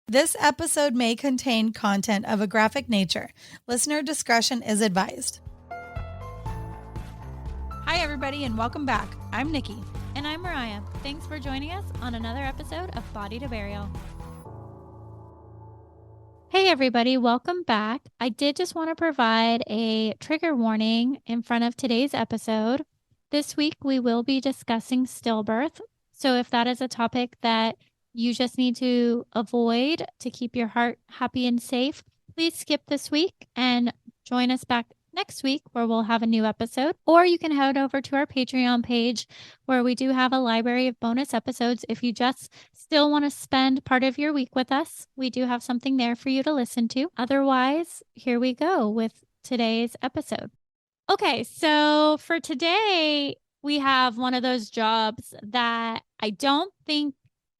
This episode may contain content of a graphic nature. Listener discretion is advised. Hi, everybody, and welcome back. I'm Nikki. And I'm Mariah. Thanks for joining us on another episode of Body to Burial. Hey, everybody, welcome back. I did just want to provide a trigger warning in front of today's episode. This week, we will be discussing stillbirth. So if that is a topic that you just need to avoid to keep your heart happy and safe, please skip this week and join us back next week where we'll have a new episode. Or you can head over to our Patreon page where we do have a library of bonus episodes. If you just still want to spend part of your week with us, we do have something there for you to listen to. Otherwise, here we go with today's episode. Okay, so for today, we have one of those jobs that I don't think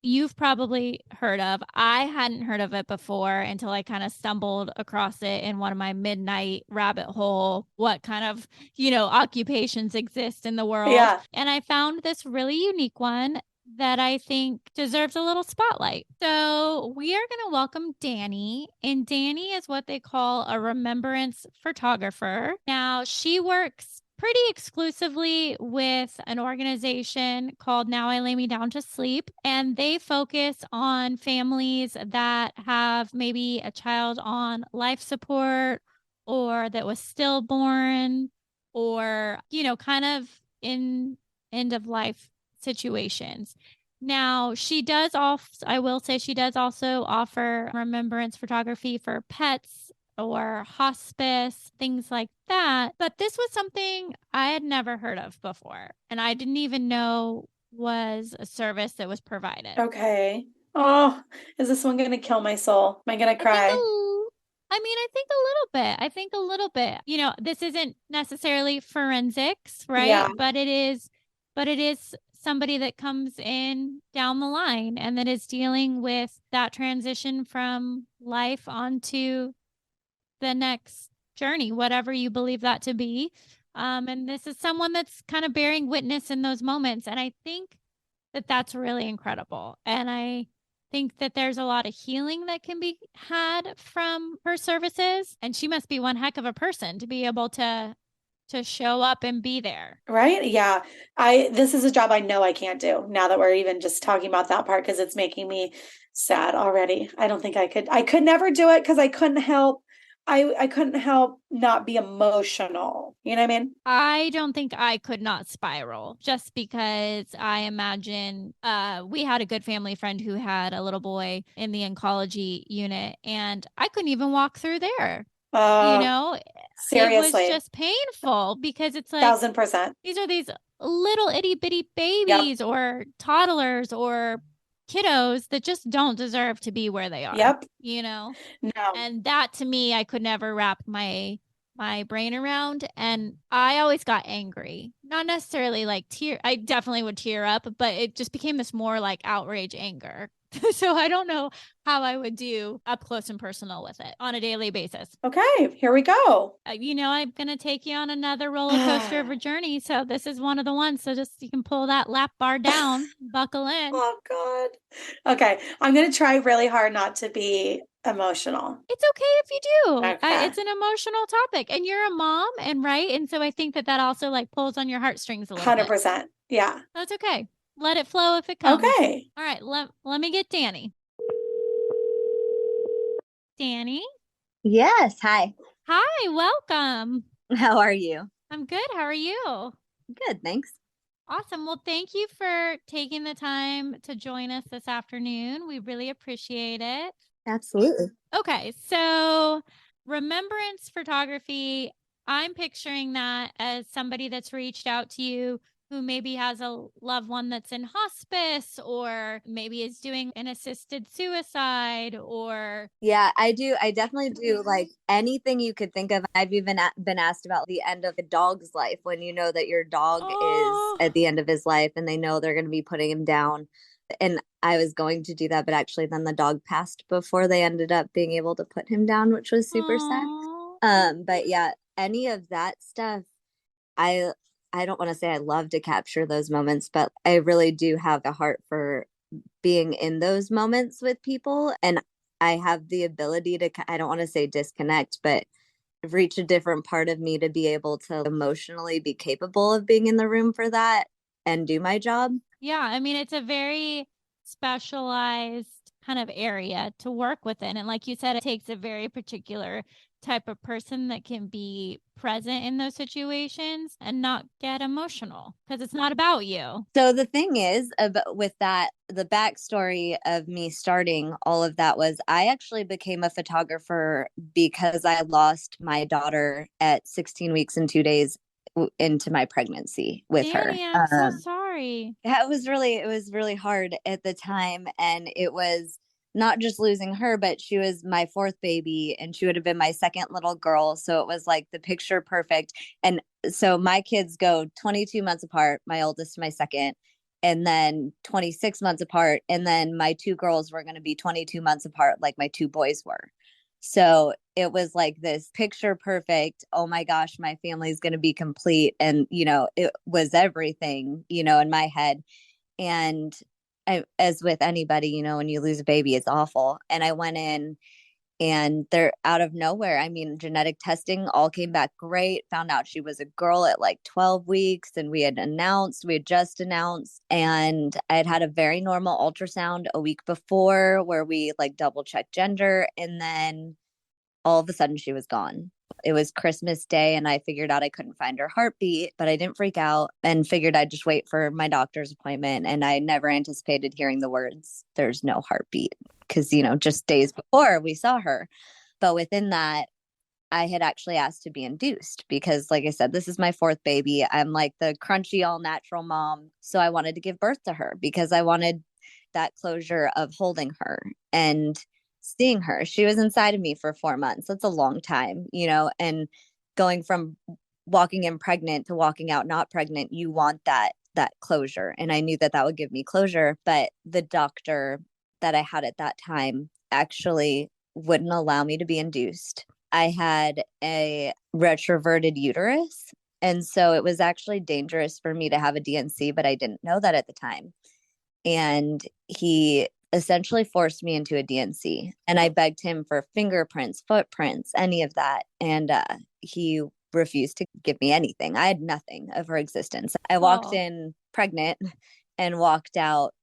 you've probably heard of. I hadn't heard of it before until I kind of stumbled across it in one of my midnight rabbit hole, what kind of, occupations exist in the world. Yeah. And I found this really unique one that I think deserves a little spotlight. So we are going to welcome Dani, and Dani is what they call a remembrance photographer. Now, she works pretty exclusively with an organization called Now I Lay Me Down to Sleep, and they focus on families that have maybe a child on life support or that was stillborn or, kind of in end of life situations. Now, I will say she does also offer remembrance photography for pets or hospice, things like that. But this was something I had never heard of before, and I didn't even know was a service that was provided. Okay. Oh, is this one going to kill my soul? Am I going to cry? I think a little bit. This isn't necessarily forensics, right? Yeah. But it is somebody that comes in down the line and that is dealing with that transition from life onto the next journey, whatever you believe that to be. And this is someone that's kind of bearing witness in those moments. And I think that that's really incredible. And I think that there's a lot of healing that can be had from her services. And she must be one heck of a person to be able to show up and be there. Right? Yeah. This is a job I know I can't do now that we're even just talking about that part because it's making me sad already. I don't think I could never do it because I couldn't help. I couldn't help not be emotional. You know what I mean? I don't think I could not spiral just because I imagine we had a good family friend who had a little boy in the oncology unit, and I couldn't even walk through there. Seriously. It was just painful because it's like 1,000%. These are these little itty bitty babies or toddlers or kiddos that just don't deserve to be where they are. Yep. No. And that to me, I could never wrap my brain around. And I always got angry, not necessarily like I definitely would tear up, but it just became this more like outrage anger. So I don't know how I would do up close and personal with it on a daily basis. Okay, here we go. I'm going to take you on another roller coaster of a journey. So this is one of the ones. So just you can pull that lap bar down, buckle in. Oh, God. Okay, I'm going to try really hard not to be emotional. It's okay if you do. Okay. It's an emotional topic, and you're a mom, and right. And so I think that also like pulls on your heartstrings a little 100%. bit. Yeah. That's okay. Let it flow if it comes. Okay. All right. Let me get Dani. Dani? Yes. Hi. Hi. Welcome. How are you? I'm good. How are you? Good. Thanks. Awesome. Well, thank you for taking the time to join us this afternoon. We really appreciate it. Absolutely. Okay. So remembrance photography, I'm picturing that as somebody that's reached out to you who maybe has a loved one that's in hospice or maybe is doing an assisted suicide or... Yeah, I do. I definitely do like anything you could think of. I've even been asked about the end of a dog's life when you know that your dog is at the end of his life and they know they're going to be putting him down. And I was going to do that, but actually then the dog passed before they ended up being able to put him down, which was super sad. But yeah, any of that stuff, I don't want to say I love to capture those moments, but I really do have a heart for being in those moments with people. And I have the ability to, I don't want to say disconnect, but reach a different part of me to be able to emotionally be capable of being in the room for that and do my job. Yeah, I mean, it's a very specialized kind of area to work within. And like you said, it takes a very particular type of person that can be present in those situations and not get emotional because it's not about you. So the thing is with that, the backstory of me starting all of that was I actually became a photographer because I lost my daughter at 16 weeks and 2 days into my pregnancy with her. Dani, I'm so sorry. Yeah, it was really hard at the time. And it was not just losing her, but she was my fourth baby and she would have been my second little girl. So it was like the picture perfect. And so my kids go 22 months apart, my oldest, my second, and then 26 months apart. And then my two girls were going to be 22 months apart, like my two boys were. So it was like this picture perfect. Oh my gosh, my family's going to be complete. And, it was everything, in my head. And as with anybody, when you lose a baby, it's awful. And I went in and they're out of nowhere. I mean, genetic testing all came back great. Found out she was a girl at like 12 weeks. And we had just announced. And I had had a very normal ultrasound a week before where we like double checked gender. And then all of a sudden she was gone. It was Christmas Day and I figured out I couldn't find her heartbeat, but I didn't freak out and figured I'd just wait for my doctor's appointment. And I never anticipated hearing the words, "There's no heartbeat," because, just days before we saw her. But within that, I had actually asked to be induced because, like I said, this is my fourth baby. I'm like the crunchy, all natural mom. So I wanted to give birth to her because I wanted that closure of holding her and seeing her. She was inside of me for 4 months. That's a long time, and going from walking in pregnant to walking out not pregnant, you want that closure. And I knew that that would give me closure, but the doctor that I had at that time actually wouldn't allow me to be induced. I had a retroverted uterus. And so it was actually dangerous for me to have a DNC, but I didn't know that at the time. And he essentially forced me into a DNC. And I begged him for fingerprints, footprints, any of that. And he refused to give me anything. I had nothing of her existence. I walked in pregnant and walked out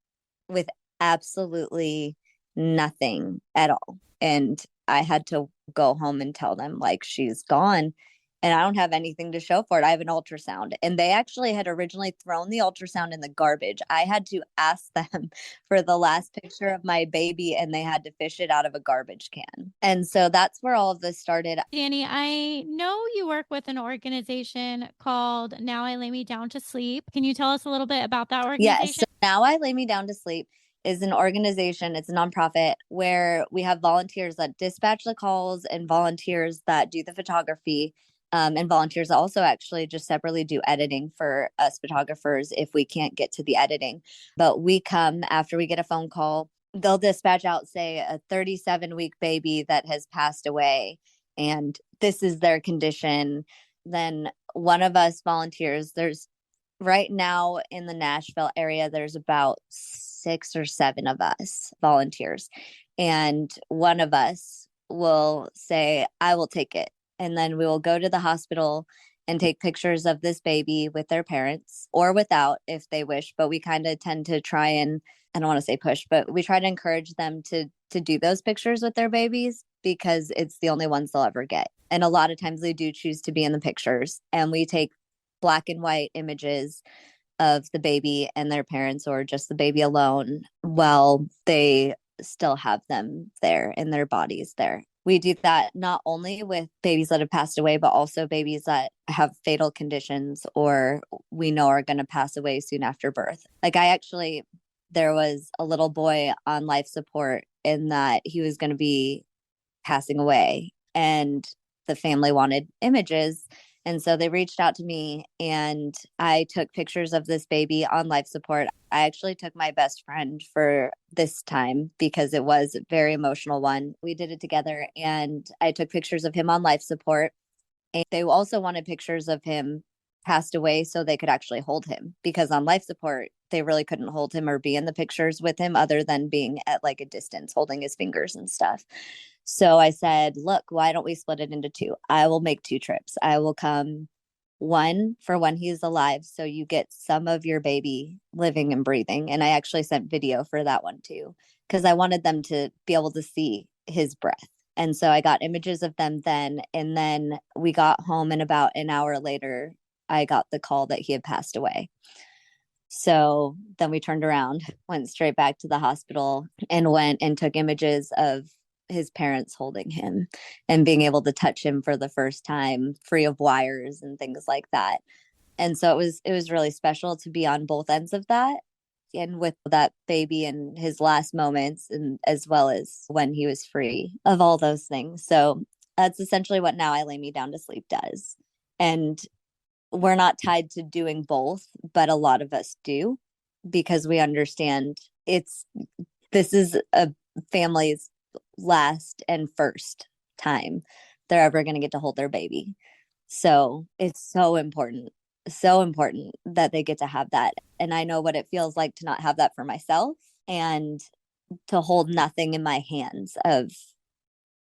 with absolutely nothing at all. And I had to go home and tell them, like, she's gone. And I don't have anything to show for it. I have an ultrasound. And they actually had originally thrown the ultrasound in the garbage. I had to ask them for the last picture of my baby, and they had to fish it out of a garbage can. And so that's where all of this started. Dani, I know you work with an organization called Now I Lay Me Down to Sleep. Can you tell us a little bit about that organization? Yes. So Now I Lay Me Down to Sleep is an organization, it's a nonprofit where we have volunteers that dispatch the calls and volunteers that do the photography. And volunteers also actually just separately do editing for us photographers if we can't get to the editing. But we come after we get a phone call. They'll dispatch out, say, a 37-week baby that has passed away, and this is their condition. Then one of us volunteers, there's right now in the Nashville area, there's about 6 or 7 of us volunteers. And one of us will say, "I will take it." And then we will go to the hospital and take pictures of this baby with their parents or without if they wish. But we kind of tend to try and, I don't want to say push, but we try to encourage them to do those pictures with their babies because it's the only ones they'll ever get. And a lot of times they do choose to be in the pictures. And we take black and white images of the baby and their parents or just the baby alone while they still have them there in their bodies there. We do that not only with babies that have passed away, but also babies that have fatal conditions or we know are going to pass away soon after birth. Like there was a little boy on life support in that he was going to be passing away and the family wanted images. And so they reached out to me and I took pictures of this baby on life support. I actually took my best friend for this time because it was a very emotional one. We did it together and I took pictures of him on life support. And they also wanted pictures of him passed away so they could actually hold him because on life support, they really couldn't hold him or be in the pictures with him other than being at like a distance, holding his fingers and stuff. So I said, look, why don't we split it into two? I will make 2 trips. I will come one for when he's alive. So you get some of your baby living and breathing. And I actually sent video for that one too, because I wanted them to be able to see his breath. And so I got images of them then. And then we got home, and about an hour later, I got the call that he had passed away. So then we turned around, went straight back to the hospital, and went and took images of his parents holding him and being able to touch him for the first time, free of wires and things like that. And so it was really special to be on both ends of that, and with that baby in his last moments, and as well as when he was free of all those things. So that's essentially what Now I Lay Me Down to Sleep does. And we're not tied to doing both, but a lot of us do, because we understand this is a family's last and first time they're ever going to get to hold their baby. So it's so important that they get to have that. And I know what it feels like to not have that for myself, and to hold nothing in my hands of,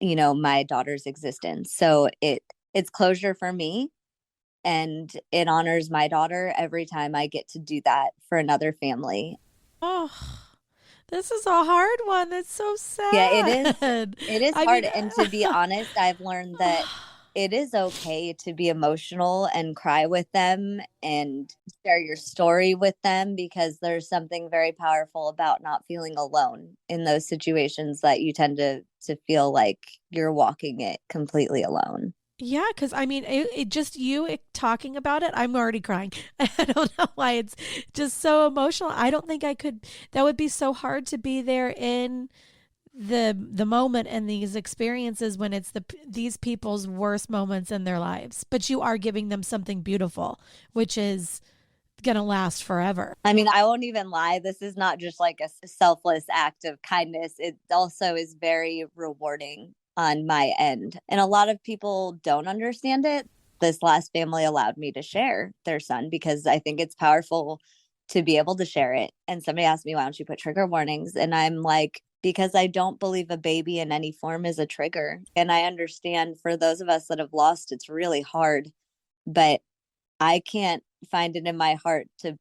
my daughter's existence. So it's closure for me, and it honors my daughter every time I get to do that for another family. Oh, this is a hard one. That's so Yeah, it is. sad. It is I hard. mean, And to be honest, I've learned that it is okay to be emotional and cry with them and share your story with them, because there's something very powerful about not feeling alone in those situations that you tend to feel like you're walking it completely alone. yeah, because I mean, it just talking about it, I'm already crying. I don't know why it's just so emotional. I don't think I could. That would be so hard to be there in the moment and these experiences when it's these people's worst moments in their lives. But you are giving them something beautiful, which is gonna last forever. I mean, I won't even lie. This is not just like a selfless act of kindness. It also is very rewarding on my end. And a lot of people don't understand it. This last family allowed me to share their son, because I think it's powerful to be able to share it. And somebody asked me, why don't you put trigger warnings? And I'm like, because I don't believe a baby in any form is a trigger. And I understand for those of us that have lost, it's really hard. But I can't find it in my heart to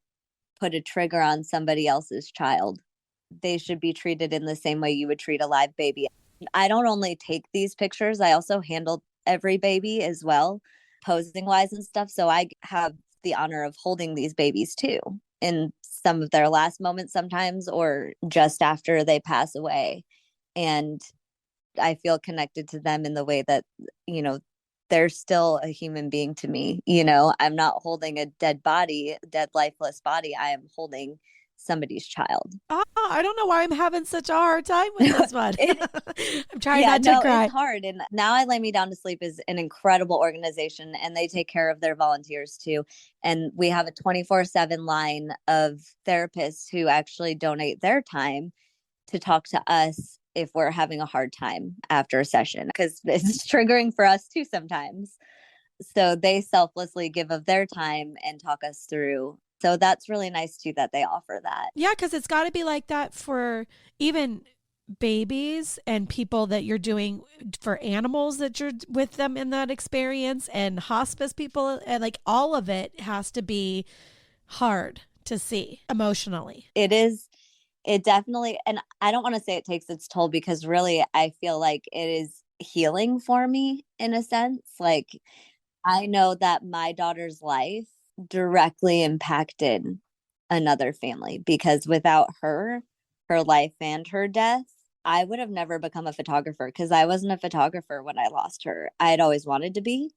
put a trigger on somebody else's child. They should be treated in the same way you would treat a live baby. I don't only take these pictures, I also handle every baby as well, posing wise and stuff. So I have the honor of holding these babies too, in some of their last moments sometimes, or just after they pass away. And I feel connected to them in the way that, they're still a human being to me. I'm not holding a dead body, dead, lifeless body. I am holding somebody's child. Oh, I don't know why I'm having such a hard time with this one. I'm trying Yeah, not to no, cry. it's hard. And Now I Lay Me Down to Sleep is an incredible organization, and they take care of their volunteers too. And we have a 24/7 line of therapists who actually donate their time to talk to us if we're having a hard time after a session, because it's triggering for us too sometimes. So they selflessly give of their time and talk us through. So that's really nice too, that they offer that. Yeah, because it's got to be like that for even babies and people that you're doing for animals that you're with them in that experience, and hospice people, and like all of it has to be hard to see emotionally. It is. It definitely, and I don't want to say it takes its toll, because really I feel like it is healing for me in a sense. Like, I know that my daughter's life directly impacted another family, because without her life and her death, I would have never become a photographer, because I wasn't a photographer when I lost her. I had always wanted to be.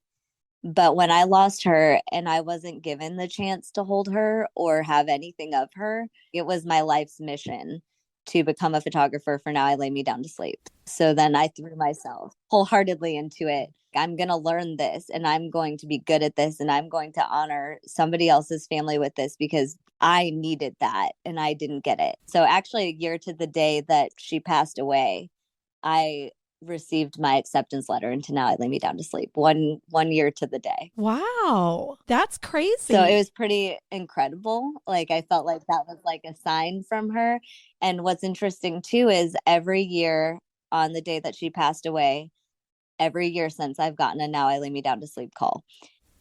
But when I lost her and I wasn't given the chance to hold her or have anything of her, it was my life's mission to become a photographer for Now I Lay Me Down to Sleep. So then I threw myself wholeheartedly into it. I'm going to learn this, and I'm going to be good at this, and I'm going to honor somebody else's family with this, because I needed that and I didn't get it. So actually, a year to the day that she passed away, I received my acceptance letter into Now I Lay Me Down to Sleep, one year to the day. Wow, that's crazy. So it was pretty incredible. Like I felt like that was like a sign from her. And what's interesting too is every year on the day that she passed away, every year since, I've gotten a Now I Lay Me Down to Sleep call.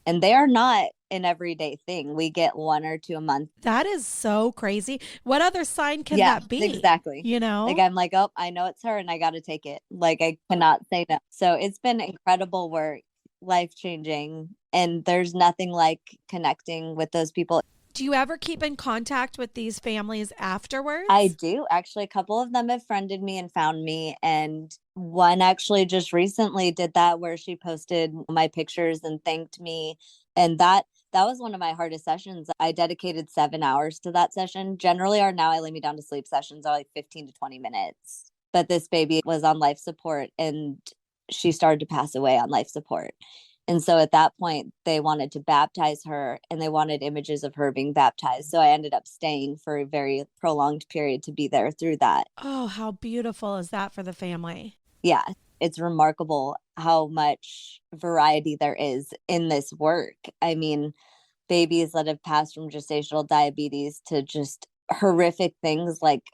And they are not an everyday thing. We get 1 or 2 a month. That is so crazy. What other sign can Yeah, that be? exactly. You know? Like I'm like, oh, I know it's her and I got to take it. Like I cannot say no. So it's been incredible work, life changing. And there's nothing like connecting with those people. Do you ever keep in contact with these families afterwards? I do. Actually, a couple of them have friended me and found me. And one actually just recently did that, where she posted my pictures and thanked me. And that was one of my hardest sessions. I dedicated 7 hours to that session. Generally, our Now I Lay Me Down to Sleep sessions are like 15 to 20 minutes. But this baby was on life support and she started to pass away on life support. And so at that point, they wanted to baptize her and they wanted images of her being baptized. So I ended up staying for a very prolonged period to be there through that. Oh, how beautiful is that for the family? Yeah, it's remarkable how much variety there is in this work. I mean, babies that have passed from gestational diabetes to just horrific things like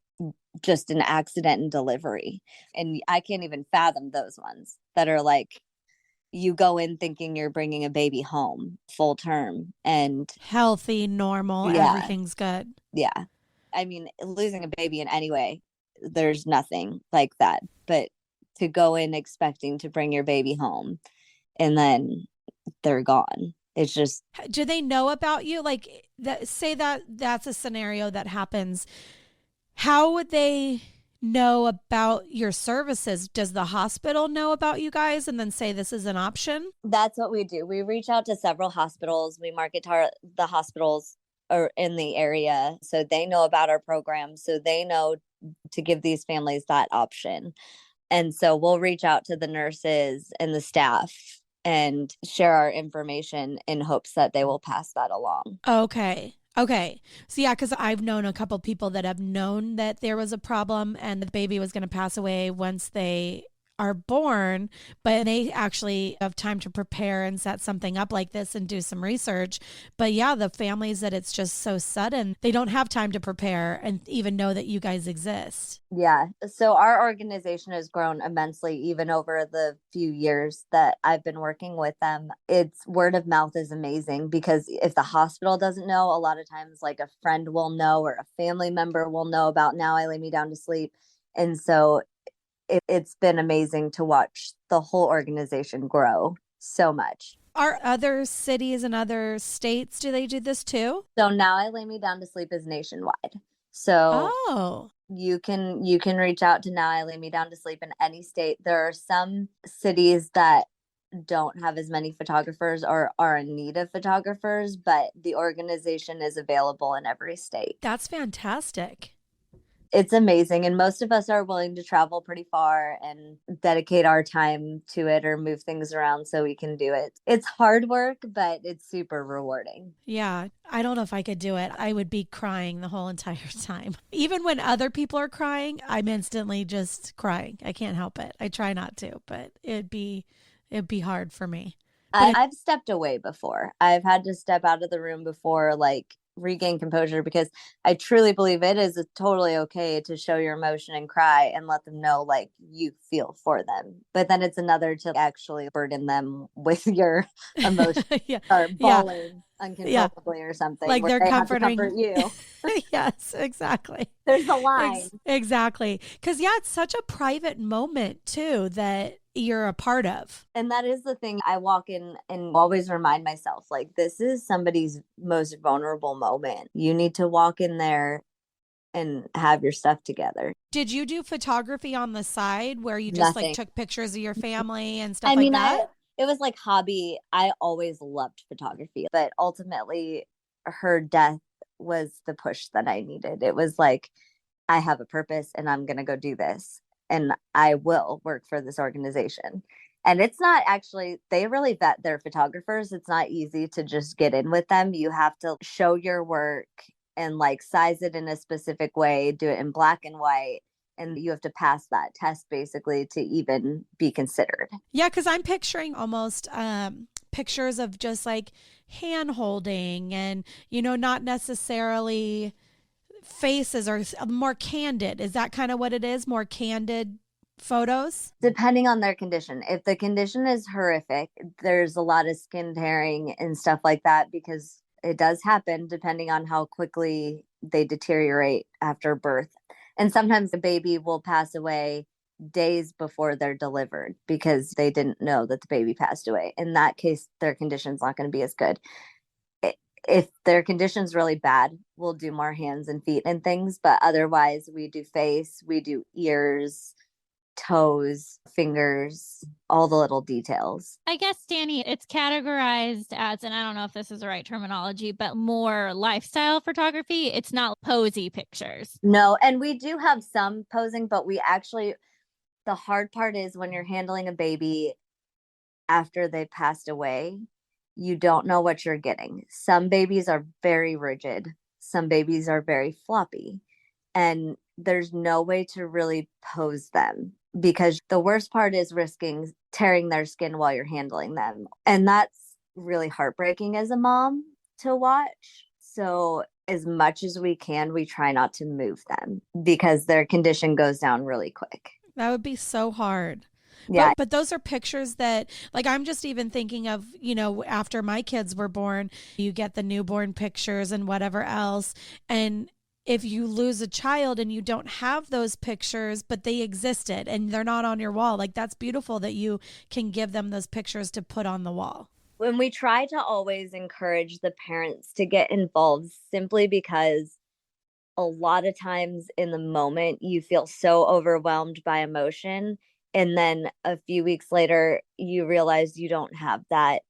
just an accident in delivery. And I can't even fathom those ones that are like, you go in thinking you're bringing a baby home full term and healthy, normal, yeah, everything's good. Yeah. I mean, losing a baby in any way, there's nothing like that. But to go in expecting to bring your baby home and then they're gone. It's just. Do they know about you? Like that, say that that's a scenario that happens. How would they know about your services? Does the hospital know about you guys and then say this is an option? That's what we do. We reach out to several hospitals. We market to the hospitals are in the area, so they know about our program, so they know to give these families that option. And so we'll reach out to the nurses and the staff and share our information in hopes that they will pass that along. Okay. So yeah, because I've known a couple people that have known that there was a problem and the baby was going to pass away once they are born, but they actually have time to prepare and set something up like this and do some research. But yeah, the families that it's just so sudden, they don't have time to prepare and even know that you guys exist. Yeah. So our organization has grown immensely, even over the few years that I've been working with them. It's word of mouth is amazing, because if the hospital doesn't know, a lot of times like a friend will know or a family member will know about Now I Lay Me Down to Sleep. And so it's been amazing to watch the whole organization grow so much. Are other cities and other states, do they do this too? So Now I Lay Me Down to Sleep is nationwide. So you can reach out to Now I Lay Me Down to Sleep in any state. There are some cities that don't have as many photographers or are in need of photographers, but the organization is available in every state. That's fantastic. It's amazing. And most of us are willing to travel pretty far and dedicate our time to it or move things around so we can do it. It's hard work, but it's super rewarding. Yeah. I don't know if I could do it. I would be crying the whole entire time. Even when other people are crying, I'm instantly just crying. I can't help it. I try not to, but it'd be hard for me. I've stepped away before. I've had to step out of the room before, like, regain composure, because I truly believe it is totally okay to show your emotion and cry and let them know like you feel for them. But then it's another to actually burden them with your emotion or bawling uncontrollably or something. Like they're comforting you. Yes, exactly. There's a line. Exactly. Because it's such a private moment too that you're a part of. And that is the thing. I walk in and always remind myself, like, this is somebody's most vulnerable moment. You need to walk in there and have your stuff together. Did you do photography on the side where you just like took pictures of your family and stuff that? It was like hobby. I always loved photography, but ultimately her death was the push that I needed. It was like, I have a purpose and I'm going to go do this. And I will work for this organization. And it's not actually, they really vet their photographers. It's not easy to just get in with them. You have to show your work and like size it in a specific way, do it in black and white, and you have to pass that test basically to even be considered. Yeah, because I'm picturing almost pictures of just like hand holding and, not necessarily faces, or more candid. Is that kind of what it is? More candid photos? Depending on their condition. If the condition is horrific, there's a lot of skin tearing and stuff like that, because it does happen depending on how quickly they deteriorate after birth. And sometimes the baby will pass away days before they're delivered because they didn't know that the baby passed away. In that case, their condition's not going to be as good. If their condition's really bad, we'll do more hands and feet and things. But otherwise, we do face, we do ears, toes, fingers, all the little details. I guess, Dani, it's categorized as, and I don't know if this is the right terminology, but more lifestyle photography. It's not posy pictures. No, and we do have some posing, but the hard part is when you're handling a baby after they passed away, you don't know what you're getting. Some babies are very rigid, some babies are very floppy, and there's no way to really pose them, because the worst part is risking tearing their skin while you're handling them. And that's really heartbreaking as a mom to watch. So as much as we can, we try not to move them because their condition goes down really quick. That would be so hard. Yeah. But those are pictures that, like, I'm just even thinking of, after my kids were born, you get the newborn pictures and whatever else. And if you lose a child and you don't have those pictures, but they existed and they're not on your wall, like, that's beautiful that you can give them those pictures to put on the wall. When we try to always encourage the parents to get involved, simply because a lot of times in the moment you feel so overwhelmed by emotion, and then a few weeks later you realize you don't have that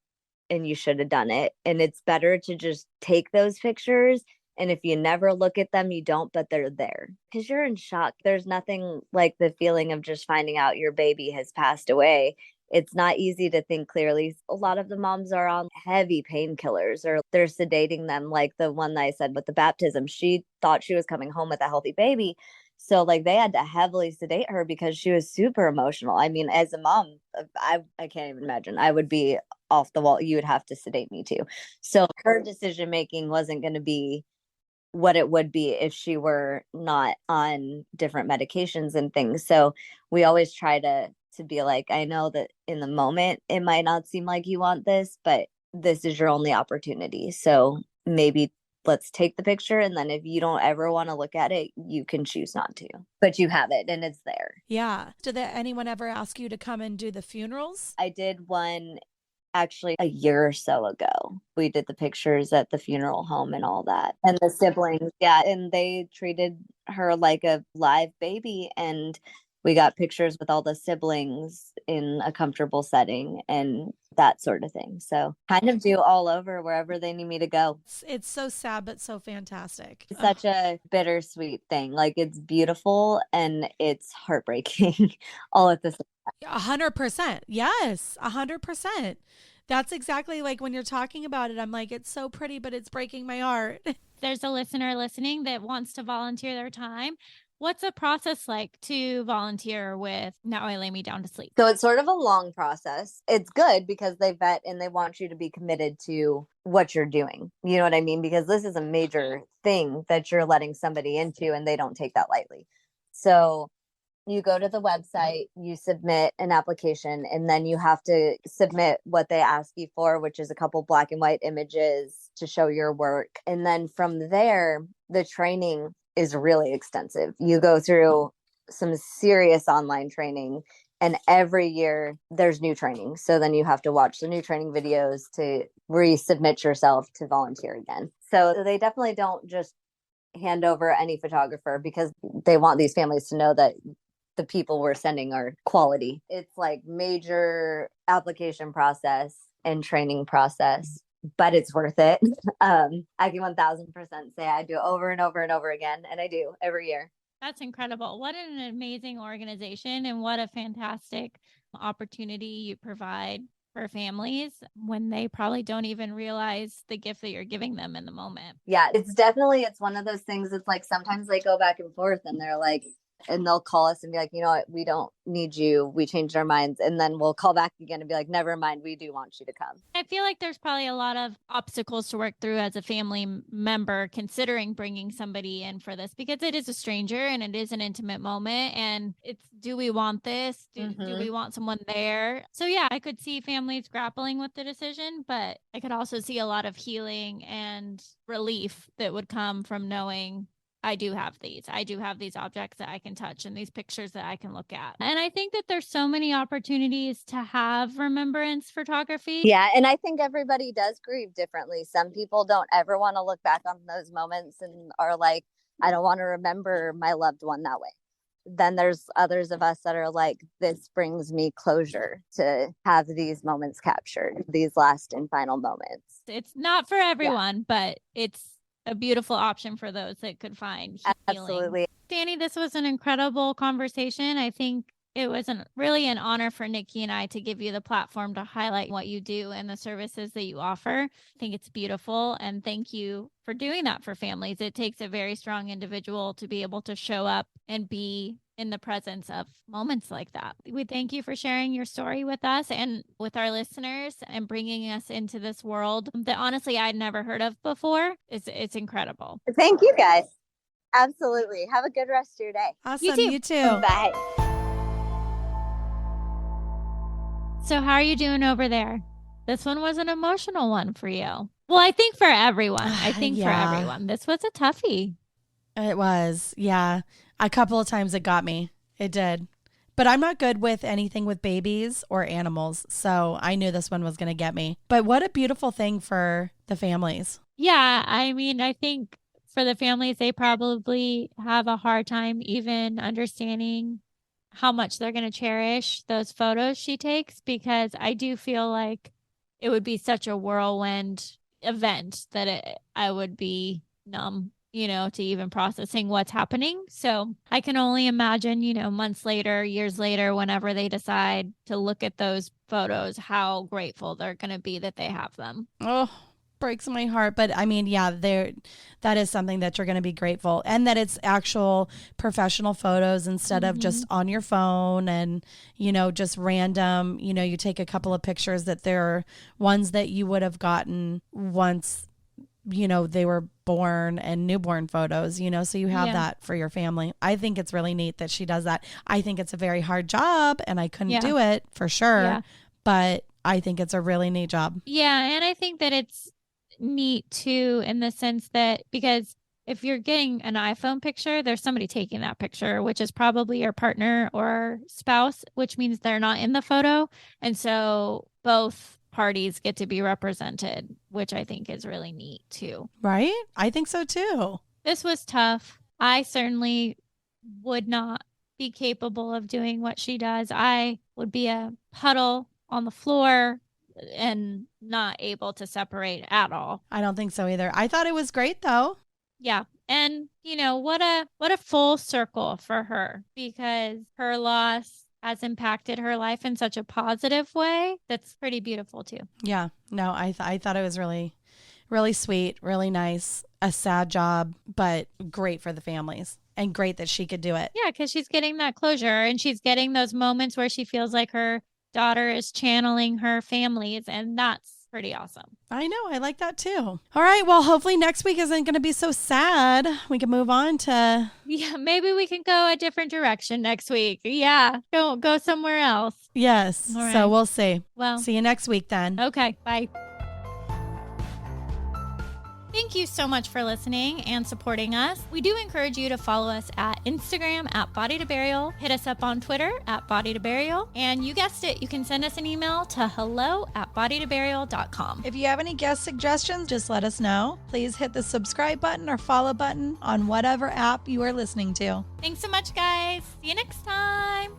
and you should have done it. And it's better to just take those pictures, and if you never look at them, you don't, but they're there because you're in shock. There's nothing like the feeling of just finding out your baby has passed away. It's not easy to think clearly. A lot of the moms are on heavy painkillers, or they're sedating them, like the one that I said with the baptism. She thought she was coming home with a healthy baby. So like they had to heavily sedate her because she was super emotional. I mean, as a mom, I can't even imagine. I would be off the wall. You would have to sedate me too. So her decision making wasn't going to be what it would be if she were not on different medications and things. So we always try to be like, I know that in the moment it might not seem like you want this, but this is your only opportunity. So maybe let's take the picture, and then if you don't ever want to look at it, you can choose not to, but you have it and it's there. Yeah. Did anyone ever ask you to come and do the funerals? I did one actually a year or so ago. We did the pictures at the funeral home and all that, and the siblings. Yeah, and they treated her like a live baby, and we got pictures with all the siblings in a comfortable setting and that sort of thing. So kind of do all over wherever they need me to go. It's so sad, but so fantastic. It's such a bittersweet thing. Like, it's beautiful and it's heartbreaking all at the same time. 100%. Yes, 100%. That's exactly like when you're talking about it, I'm like, it's so pretty, but it's breaking my heart. There's a listener listening that wants to volunteer their time. What's a process like to volunteer with Now I Lay Me Down to Sleep? So it's sort of a long process. It's good because they vet and they want you to be committed to what you're doing. You know what I mean? Because this is a major thing that you're letting somebody into, and they don't take that lightly. So you go to the website, you submit an application, and then you have to submit what they ask you for, which is a couple black and white images to show your work. And then from there, the training is really extensive. You go through some serious online training, and every year there's new training. So then you have to watch the new training videos to resubmit yourself to volunteer again. So they definitely don't just hand over any photographer, because they want these families to know that the people we're sending are quality. It's like major application process and training process, but it's worth it. I can 1000% say I do it over and over and over again, and I do every year. That's incredible. What an amazing organization, and what a fantastic opportunity you provide for families when they probably don't even realize the gift that you're giving them in the moment. Yeah, it's one of those things. It's like sometimes they go back and forth and they're like, And they'll call us and be like, you know what, we don't need you. We changed our minds. And then we'll call back again and be like, never mind, we do want you to come. I feel like there's probably a lot of obstacles to work through as a family member considering bringing somebody in for this, because it is a stranger and it is an intimate moment. And it's, do we want this? Do we want someone there? So yeah, I could see families grappling with the decision, but I could also see a lot of healing and relief that would come from knowing I do have these objects that I can touch and these pictures that I can look at. And I think that there's so many opportunities to have remembrance photography. Yeah. And I think everybody does grieve differently. Some people don't ever want to look back on those moments and are like, I don't want to remember my loved one that way. Then there's others of us that are like, this brings me closure to have these moments captured, these last and final moments. It's not for everyone, but it's a beautiful option for those that could find healing. Absolutely. Dani, this was an incredible conversation. I think it was really an honor for Nikki and I to give you the platform to highlight what you do and the services that you offer. I think it's beautiful. And thank you for doing that for families. It takes a very strong individual to be able to show up and be in the presence of moments like that. We thank you for sharing your story with us and with our listeners and bringing us into this world that honestly I'd never heard of before. It's incredible. Thank you guys. Absolutely. Have a good rest of your day. Awesome. You too. Bye. So how are you doing over there? This one was an emotional one for you. Well, I think for everyone. For everyone. This was a toughie. It was. Yeah. A couple of times it got me. It did. But I'm not good with anything with babies or animals. So I knew this one was going to get me. But what a beautiful thing for the families. Yeah. I mean, I think for the families, they probably have a hard time even understanding how much they're going to cherish those photos she takes, because I do feel like it would be such a whirlwind event that I would be numb, to even processing what's happening. So I can only imagine, months later, years later, whenever they decide to look at those photos, how grateful they're going to be that they have them. Oh, breaks my heart. But I mean, yeah, that is something that you're going to be grateful, and that it's actual professional photos instead of just on your phone and, just random, you take a couple of pictures that they're ones that you would have gotten once, they were born, and newborn photos, so you have that for your family. I think it's really neat that she does that. I think it's a very hard job and I couldn't do it for sure, but I think it's a really neat job. Yeah. And I think that it's neat too, in the sense that, because if you're getting an iPhone picture, there's somebody taking that picture, which is probably your partner or spouse, which means they're not in the photo. And so both parties get to be represented, which I think is really neat too. Right? I think so too. This was tough. I certainly would not be capable of doing what she does. I would be a puddle on the floor and not able to separate at all. I don't think so either. I thought it was great though. Yeah. And what a full circle for her, because her loss has impacted her life in such a positive way. That's pretty beautiful too. Yeah. No, I thought it was really, really sweet, really nice. A sad job, but great for the families, and great that she could do it. Yeah, because she's getting that closure, and she's getting those moments where she feels like her daughter is channeling her families, and that's pretty awesome. I know. I like that too. All right. Well, hopefully next week isn't going to be so sad. We can move on to... Yeah, maybe we can go a different direction next week. Yeah. Go somewhere else. Yes. All right. So we'll see. Well, see you next week then. Okay. Bye. Thank you so much for listening and supporting us. We do encourage you to follow us at Instagram at Body to Burial. Hit us up on Twitter at Body to Burial. And you guessed it, you can send us an email to hello@bodytoburial.com. If you have any guest suggestions, just let us know. Please hit the subscribe button or follow button on whatever app you are listening to. Thanks so much, guys. See you next time.